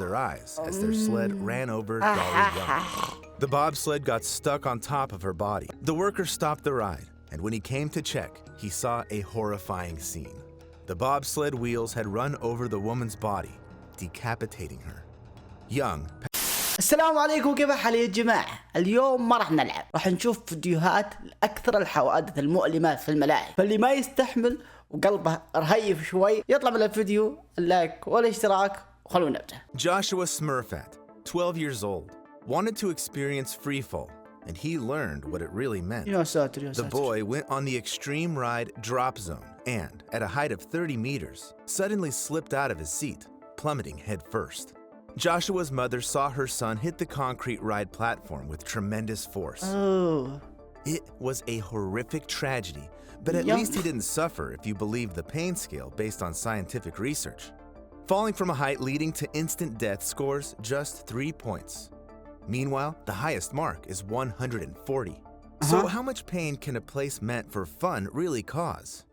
their eyes as their sled ran over Dolly Young. The bobsled got stuck on top of her body. The worker stopped the ride, and when he came to check, he saw a horrifying scene. The bobsled wheels had run over the woman's body, decapitating her. Young. السلام عليكم، كيف حال يا جماعة؟ اليوم ما راح نلعب، راح نشوف فيديوهات لأكثر الحوادث المؤلمة في الملاهي، فاللي ما يستحمل وقلبه رهيف شوي يطلع من الفيديو اللايك والاشتراك وخلونا نبدأ. Joshua Smurfat, 12 years old, wanted to experience freefall, and he learned what it really meant. يا ساتر يا The ساتر. boy went on the extreme ride drop zone and, at a height of 30 meters, suddenly slipped out of his seat, plummeting head first. Joshua's mother saw her son hit the concrete ride platform with tremendous force. Oh. It was a horrific tragedy, but at least he didn't suffer if you believe the pain scale based on scientific research. Falling from a height leading to instant death scores just 3 points. Meanwhile, the highest mark is 140. So how much pain can a place meant for fun really cause?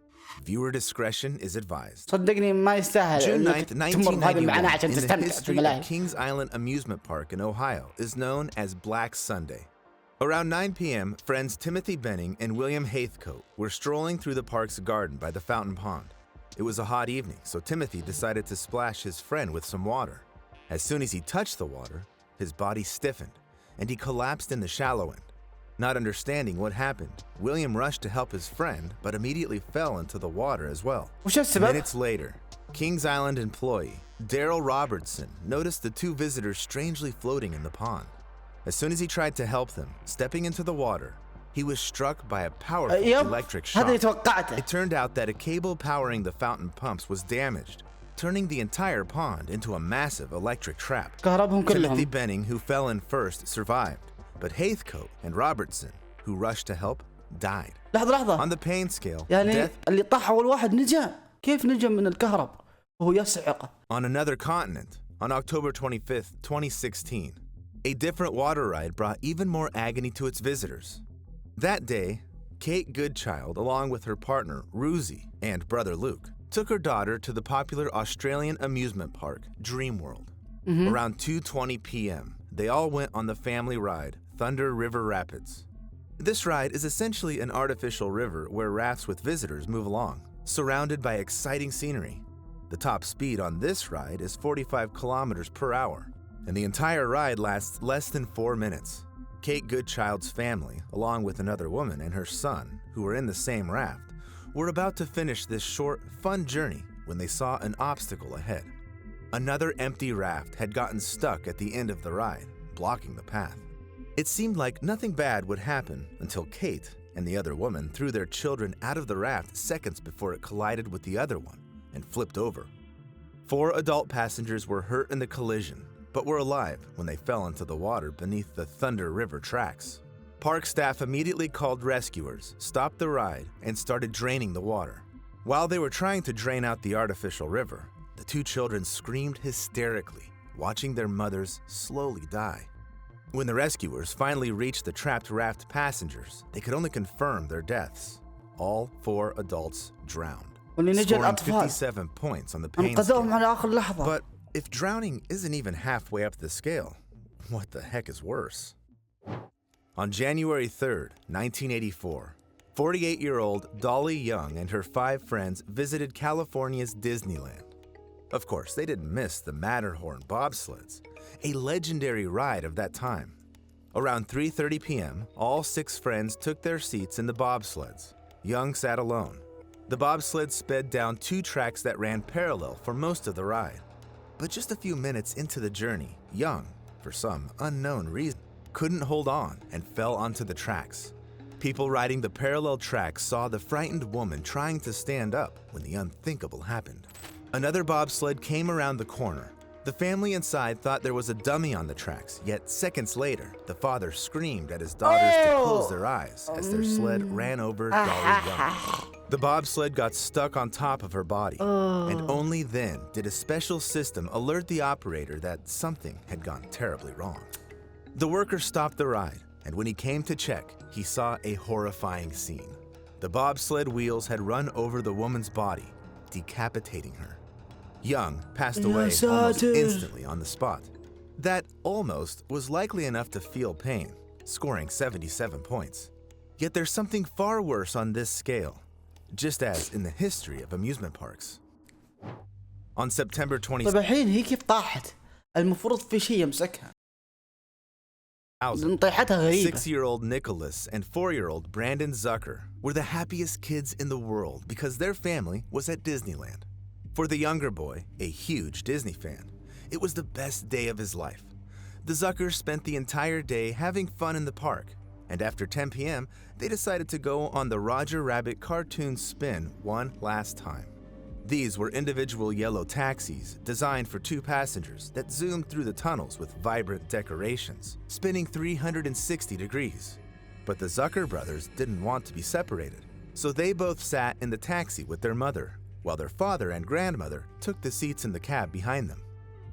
Viewer discretion is advised. صدقني ما يستاهل. June 9th, 1991, in the تستمتع history بالملاهي. of Kings Island Amusement Park in Ohio is known as Black Sunday. Around 9 p.m., friends Timothy Benning and William Heathcote were strolling through the park's garden by the fountain pond. It was a hot evening, so Timothy decided to splash his friend with some water. As soon as he touched the water, his body stiffened, and he collapsed in the shallow end. Not understanding what happened, William rushed to help his friend, but immediately fell into the water as well. Minutes later, Kings Island employee Daryl Robertson noticed the two visitors strangely floating in the pond. As soon as he tried to help them, stepping into the water, he was struck by a powerful electric shock. It turned out that a cable powering the fountain pumps was damaged, turning the entire pond into a massive electric trap. Timothy Benning, who fell in first, survived, but Heathcote and Robertson, who rushed to help, died. لحظة. On the pain scale, يعني death اللي طاح أول واحد نجا، كيف نجا من الكهرب وهو يصعق؟ on another continent, on October 25th, 2016, a different water ride brought even more agony to its visitors. That day, Kate Goodchild, along with her partner, Ruzi, and brother Luke, took her daughter to the popular Australian amusement park, Dreamworld. Around 2:20 p.m., they all went on the family ride, Thunder River Rapids. This ride is essentially an artificial river where rafts with visitors move along, surrounded by exciting scenery. The top speed on this ride is 45 kilometers per hour, and the entire ride lasts less than 4 minutes. Kate Goodchild's family, along with another woman and her son, who were in the same raft, were about to finish this short, fun journey when they saw an obstacle ahead. Another empty raft had gotten stuck at the end of the ride, blocking the path. It seemed like nothing bad would happen until Kate and the other woman threw their children out of the raft seconds before it collided with the other one and flipped over. 4 adult passengers were hurt in the collision, but were alive when they fell into the water beneath the Thunder River tracks. Park staff immediately called rescuers, stopped the ride, and started draining the water. While they were trying to drain out the artificial river, the 2 children screamed hysterically, watching their mothers slowly die. When the rescuers finally reached the trapped raft passengers, they could only confirm their deaths. All 4 adults drowned, scoring 57 points on the pain scale. But if drowning isn't even halfway up the scale, what the heck is worse? On January 3rd, 1984, 48-year-old Dolly Young and her 5 friends visited California's Disneyland. Of course, they didn't miss the Matterhorn bobsleds, a legendary ride of that time. Around 3:30 p.m., all 6 friends took their seats in the bobsleds. Young sat alone. The bobsled sped down 2 tracks that ran parallel for most of the ride. But just a few minutes into the journey, Young, for some unknown reason, couldn't hold on and fell onto the tracks. People riding the parallel tracks saw the frightened woman trying to stand up when the unthinkable happened. Another bobsled came around the corner. The family inside thought there was a dummy on the tracks, yet seconds later, the father screamed at his daughters to close their eyes as their sled ran over Dolly Young. The bobsled got stuck on top of her body, and only then did a special system alert the operator that something had gone terribly wrong. The worker stopped the ride, and when he came to check, he saw a horrifying scene. The bobsled wheels had run over the woman's body, decapitating her. Young passed away almost instantly on the spot. That almost was likely enough to feel pain, scoring 77 points. Yet there's something far worse on this scale, just as in the history of amusement parks. On September 20th, طيب الحين هي كيف طاحت؟ المفروض في شيء يمسكها. طيحتها غريبة. 6-year-old Nicholas and 4-year-old Brandon Zucker were the happiest kids in the world because their family was at Disneyland. For the younger boy, a huge Disney fan, it was the best day of his life. The Zuckers spent the entire day having fun in the park, and after 10 p.m., they decided to go on the Roger Rabbit cartoon spin one last time. These were individual yellow taxis designed for 2 passengers that zoomed through the tunnels with vibrant decorations, spinning 360 degrees. But the Zucker brothers didn't want to be separated, so they both sat in the taxi with their mother, while their father and grandmother took the seats in the cab behind them.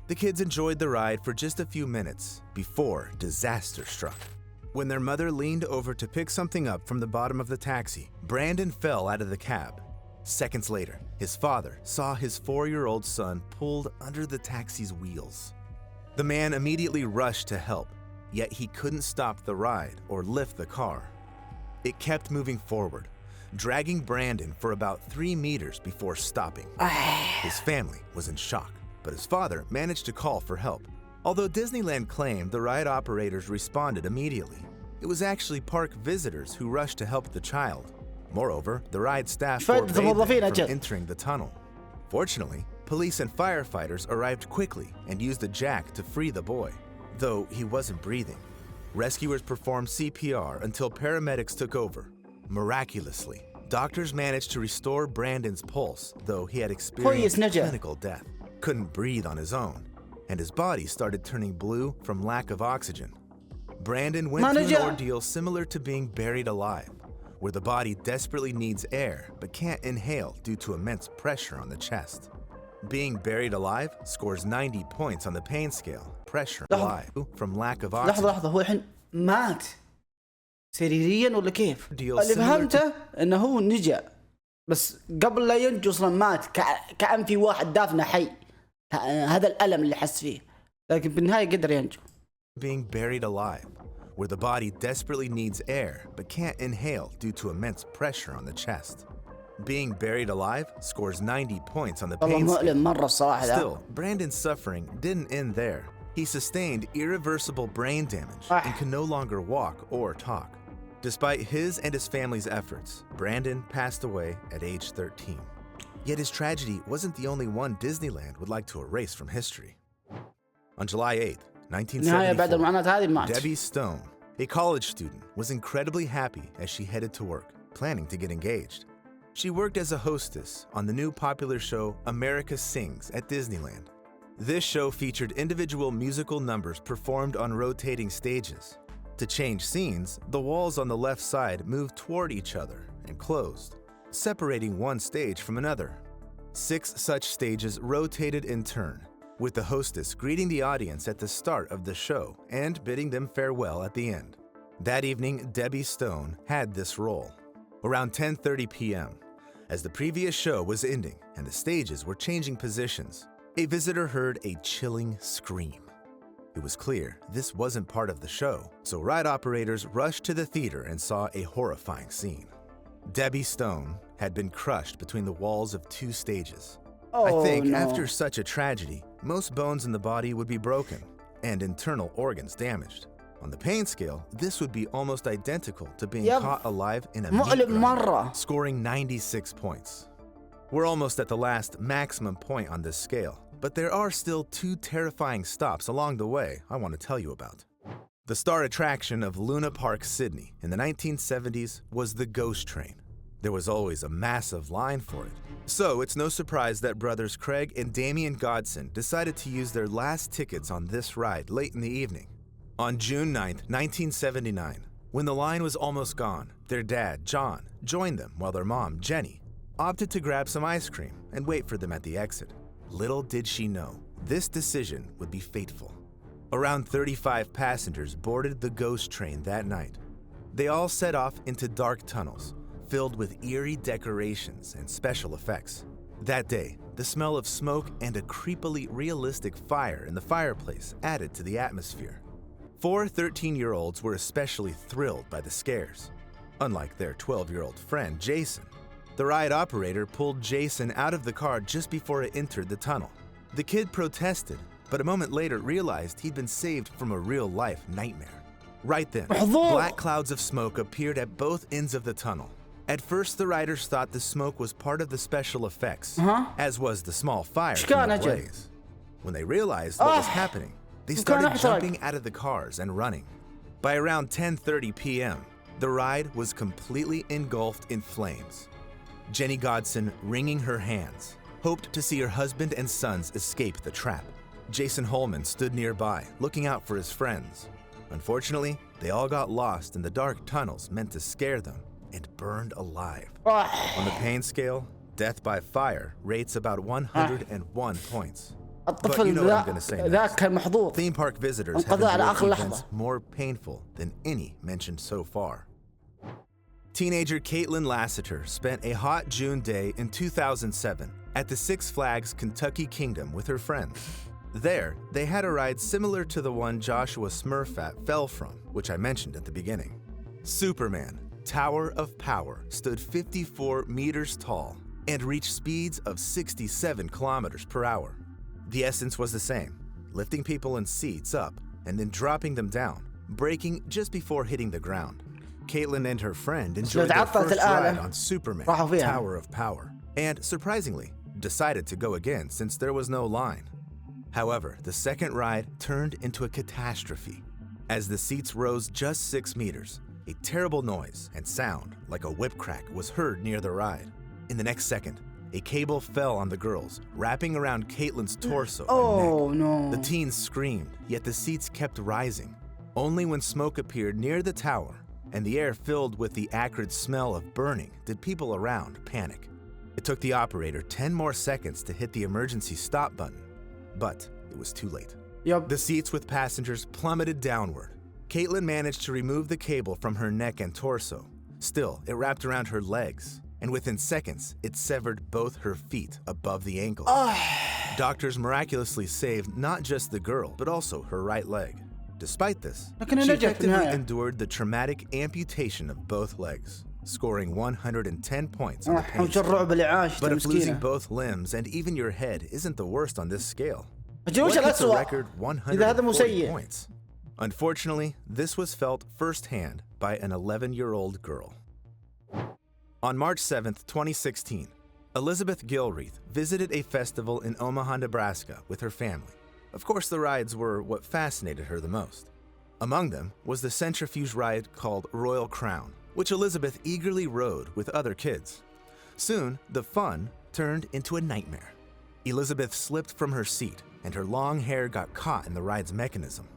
The kids enjoyed the ride for just a few minutes before disaster struck. When their mother leaned over to pick something up from the bottom of the taxi, Brandon fell out of the cab. Seconds later, his father saw his 4-year-old son pulled under the taxi's wheels. The man immediately rushed to help, yet he couldn't stop the ride or lift the car. It kept moving forward, dragging Brandon for about 3 meters before stopping. His family was in shock, but his father managed to call for help. Although Disneyland claimed the ride operators responded immediately, it was actually park visitors who rushed to help the child. Moreover, the ride staff forbade them from entering the tunnel. Fortunately, police and firefighters arrived quickly and used a jack to free the boy, though he wasn't breathing. Rescuers performed CPR until paramedics took over. Miraculously, doctors managed to restore Brandon's pulse, though he had experienced clinical death, couldn't breathe on his own, and his body started turning blue from lack of oxygen. Brandon went through an ordeal similar to being buried alive, where the body desperately needs air but can't inhale due to immense pressure on the chest. Being buried alive scores 90 points on the pain scale. Pressure alive from lack of oxygen. لحظة هو الحين مات سريريا ولا كيف؟ اللي فهمته انه هو نجا بس قبل لا ينجو اصلا مات كأن في واحد دافنه حي. هذا الألم اللي حس فيه لكن بالنهاية قدر ينجو. Being buried alive, where the body desperately needs air but can't inhale due to immense pressure on the chest. Being buried alive scores 90 points on the pain scale. Still, Brandon's suffering didn't end there. He sustained irreversible brain damage and can no longer walk or talk. Despite his and his family's efforts, Brandon passed away at age 13. Yet his tragedy wasn't the only one Disneyland would like to erase from history. On July 8, 1974, Debbie Stone, a college student, was incredibly happy as she headed to work, planning to get engaged. She worked as a hostess on the new popular show America Sings at Disneyland. This show featured individual musical numbers performed on rotating stages. To change scenes, the walls on the left side moved toward each other and closed, separating one stage from another. 6 such stages rotated in turn, with the hostess greeting the audience at the start of the show and bidding them farewell at the end. That evening, Debbie Stone had this role. Around 10:30 p.m., as the previous show was ending and the stages were changing positions, a visitor heard a chilling scream. It was clear this wasn't part of the show, so ride operators rushed to the theater and saw a horrifying scene. Debbie Stone had been crushed between the walls of 2 stages. I think after such a tragedy, most bones in the body would be broken and internal organs damaged. On the pain scale, this would be almost identical to being caught alive in a meat grinder, scoring 96 points. We're almost at the last maximum point on this scale, but there are still 2 terrifying stops along the way I want to tell you about. The star attraction of Luna Park, Sydney in the 1970s was the Ghost Train. There was always a massive line for it. So it's no surprise that brothers Craig and Damien Godson decided to use their last tickets on this ride late in the evening. On June 9, 1979, when the line was almost gone, their dad, John, joined them while their mom, Jenny, opted to grab some ice cream and wait for them at the exit. Little did she know, this decision would be fateful. Around 35 passengers boarded the Ghost Train that night. They all set off into dark tunnels, filled with eerie decorations and special effects. That day, the smell of smoke and a creepily realistic fire in the fireplace added to the atmosphere. 4 13-year-olds were especially thrilled by the scares. Unlike their 12-year-old friend, Jason, the ride operator pulled Jason out of the car just before it entered the tunnel. The kid protested, but a moment later realized he'd been saved from a real-life nightmare. Right then, black clouds of smoke appeared at both ends of the tunnel. At first, the riders thought the smoke was part of the special effects, as was the small fire from the blaze. When they realized what was happening, they started jumping out of the cars and running. By around 10:30 p.m., the ride was completely engulfed in flames. Jenny Godson, wringing her hands, hoped to see her husband and sons escape the trap. Jason Holman stood nearby, looking out for his friends. Unfortunately, they all got lost in the dark tunnels meant to scare them and burned alive. On the pain scale, death by fire rates about 101 points. But you know what I'm going to say next. Theme park visitors have endured events more painful than any mentioned so far. Teenager Caitlin Lassiter spent a hot June day in 2007 at the Six Flags Kentucky Kingdom with her friends. There, they had a ride similar to the one Joshua Smurfat fell from, which I mentioned at the beginning. Superman, Tower of Power, stood 54 meters tall and reached speeds of 67 kilometers per hour. The essence was the same, lifting people in seats up and then dropping them down, braking just before hitting the ground. Caitlin and her friend enjoyed their first ride on Superman, Tower of Power, and surprisingly, decided to go again since there was no line. However, the second ride turned into a catastrophe. As the seats rose just 6 meters, a terrible noise and sound like a whip crack was heard near the ride. In the next second, a cable fell on the girls, wrapping around Caitlin's torso and neck. No. The teens screamed, yet the seats kept rising. Only when smoke appeared near the tower and the air filled with the acrid smell of burning did people around panic. It took the operator 10 more seconds to hit the emergency stop button, but it was too late. The seats with passengers plummeted downward. Caitlin managed to remove the cable from her neck and torso. Still, it wrapped around her legs, and within seconds, it severed both her feet above the ankles. Doctors miraculously saved not just the girl, but also her right leg. Despite this, she effectively endured the traumatic amputation of both legs, scoring 110 points on the pain scale. But if losing both limbs and even your head isn't the worst on this scale, what hits a record 140 points? Unfortunately, this was felt firsthand by an 11-year-old girl. On March 7th, 2016, Elizabeth Gilreath visited a festival in Omaha, Nebraska with her family. Of course, the rides were what fascinated her the most. Among them was the centrifuge ride called Royal Crown, which Elizabeth eagerly rode with other kids. Soon, the fun turned into a nightmare. Elizabeth slipped from her seat, and her long hair got caught in the ride's mechanism.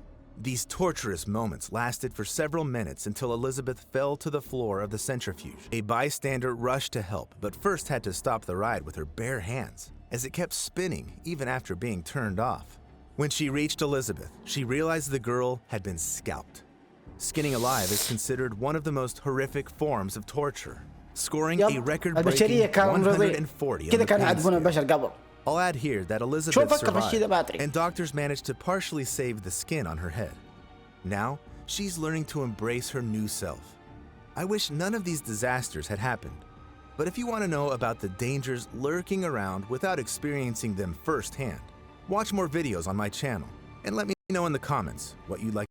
These torturous moments lasted for several minutes until Elizabeth fell to the floor of the centrifuge. A bystander rushed to help, but first had to stop the ride with her bare hands, as it kept spinning even after being turned off. When she reached Elizabeth, she realized the girl had been scalped. Skinning alive is considered one of the most horrific forms of torture, scoring a record-breaking 140 on the pain scale. I'll add here that Elizabeth survived, and doctors managed to partially save the skin on her head. Now, she's learning to embrace her new self. I wish none of these disasters had happened, but if you want to know about the dangers lurking around without experiencing them firsthand, watch more videos on my channel, and let me know in the comments what you'd like.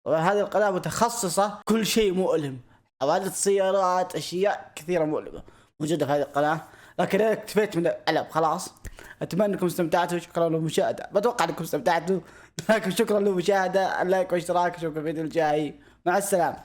هذه القناة متخصصة كل شيء مؤلم، حوادث سيارات، أشياء كثيرة مؤلمة موجودة في هذه القناة. لكن أنا اكتفيت من الألم خلاص. أتمنى أنكم استمتعتوا. شكرا للمشاهدة. بتوقع أنكم استمتعتوا، لكن شكرا للمشاهدة. اللايك والاشتراك. أشوفكم في الفيديو الجاي. مع السلامة.